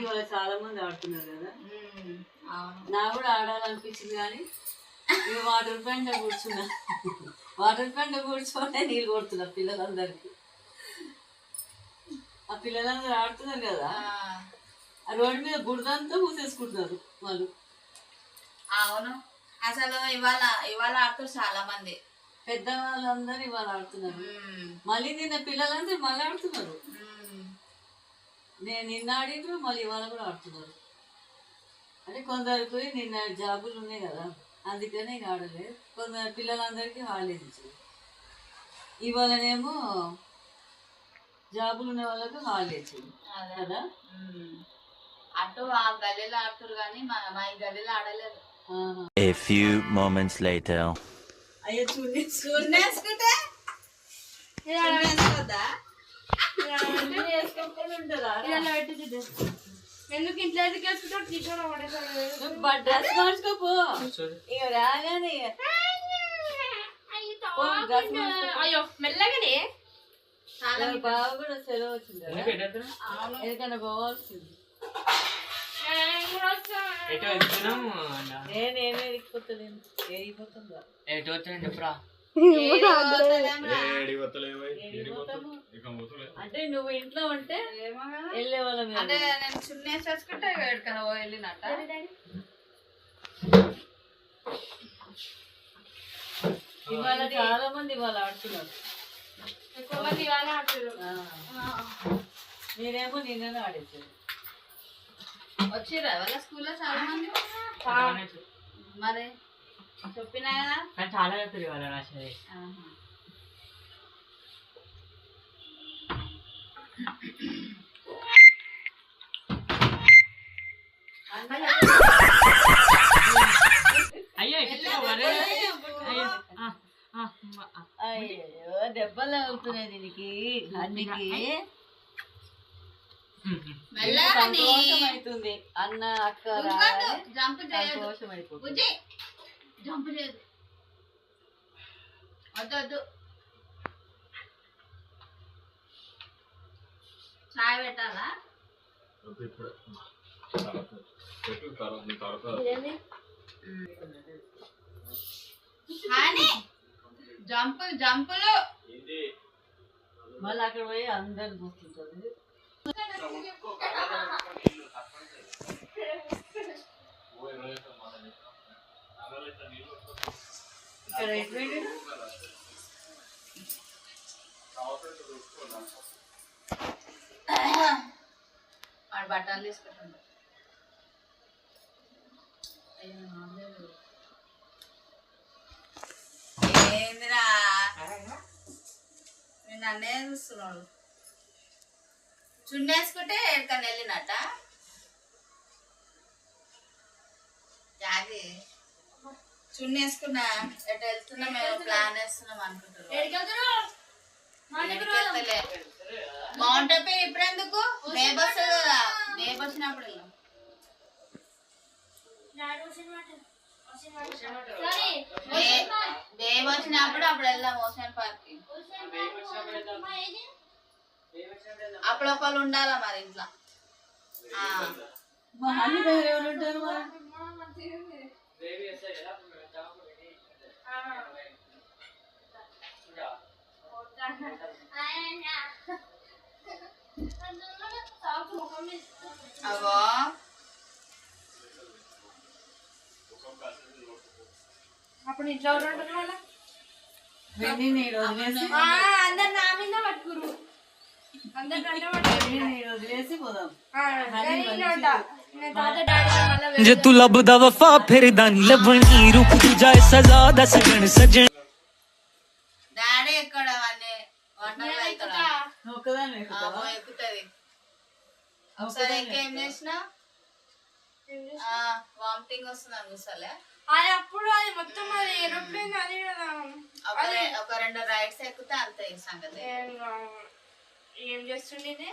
ఇవాళ చాలా మంది ఆడుతున్నారు కదా. నాకు కూడా ఆడాలనిపించింది కానీ ఇక వాటర్ పెంట కూర్చున్నా. వాటర్ పెంట కూర్చోనే నీళ్ళు కొడుతున్నా పిల్లలందరికీ. ఆ పిల్లలందరూ ఆడుతున్నారు కదా, ఆ రోడ్డు మీద బురదంతా పూసేసుకుంటున్నారు వాళ్ళు. అవును, అసలు ఇవాళ ఆడుతారు చాలా మంది. పెద్దవాళ్ళందరూ ఇవాళ ఆడుతున్నారు. మళ్ళీ నిన్న పిల్లలందరూ మళ్ళీ ఆడుతున్నారు. నేను నిన్న ఆడిండ్రు, మళ్ళీ ఇవాళ కూడా ఆడుతున్నారు. అంటే కొందరికి నిన్న జాబులు ఉన్నాయి కదా, అందుకనే ఇక ఆడలేదు. కొందరు పిల్లలందరికీ హాలిడేస్ ఇచ్చారు. ఇవాళనేమో జాబులు ఉన్న వాళ్ళకి హాలిడే ఇచ్చింది కదా. అటు ఆ గల్లీలో ఆడుతారు కానీ మా ఈ గల్లీలో ఆడలేదు. A few moments later. అయ్యో చూడేసుకుంటే ఎందుకు ఇంట్లో డ్రెస్ మార్చుకోపో. ఇక రాగానే అయ్యో మెల్లగానే చాలా బాగా కూడా సెలవు వచ్చింది కదా, ఎందుకన్నా పోవాల్సింది. నేనేమీ ఎరిగిపోతలేను. ఎరిగిపోతుందా అంటే నువ్వు ఇంట్లో ఉంటే వెళ్ళే వాళ్ళం. అంటే నేను చున్నేసేసుకుంటే ఎక్కడికైనా వెళ్ళినట్ట. ఇవాళ చాలా మంది ఇవాళ ఆడుతున్నారు. ఎక్కువ మంది ఇవాళ ఆడుతున్నారు. మీరేమో నిన్ననే ఆడేసారు. వచ్చిర్రా వాళ్ళ స్కూల్లో చాలా మంది. మరి చెప్పినా కదా చాలా చెప్తారు వాళ్ళ రాసేది. అయ్యో అయ్యో దెబ్బలు అవుతున్నాయి దీనికి అన్నికి. సంతోషం అవుతుంది. అన్న అక్క జంప్ సంతోషం అయిపోతుంది. జంప్ చేయదు. వద్దు చాయ్ పెట్టాలా? కానీ జంపులు మళ్ళీ అక్కడ పోయి అందరు చూస్తుంటారు. ఇక్కడ ఎటువంటి వాడు బట్టలు తీసుకుంటాడు. ఏందిరా నేను నన్నే చూస్తున్నాడు. చున్నేసుకుంటే ఎక్కడికన్నా వెళ్ళినట్ట. జాగి చున్నేసుకున్నా ఎటు వెళ్తున్నా మేము ప్లాన్ వేస్తున్నాం అనుకుంటున్నాం. బాగుంటే ఇప్పుడు ఎందుకు బేబస్ కదా, బేబొచ్చినప్పుడు వెళ్దాం. బేబ్ వచ్చినప్పుడు అప్పుడు వెళ్దాం ఓషన్ పార్క్ కి. అప్పుడు ఒకళ్ళు ఉండాలా మరి ఇంట్లో. ఎవరు ఉంటారు మరి? అవో అప్పుడు ఇంట్లో ఉంటారు వాళ్ళ అందరు నా మీద పట్టుకురు. जे तू लभदा वफा फिरदा नी लभनी रुक तू जाए सजा दस जन सजन. డాడీ ఎక్కడ వంటలు ఎక్కుతుంది. ఒకసారి ఏం చేసినా వామిటింగ్ వస్తుంది అనుకోసలే. అది అప్పుడు అది మొత్తం అది ఏరోప్లేన్ అది ఒక 2 రైడ్స్ ఎక్కితే అంతే సంగతి. ఏం చేస్తుండే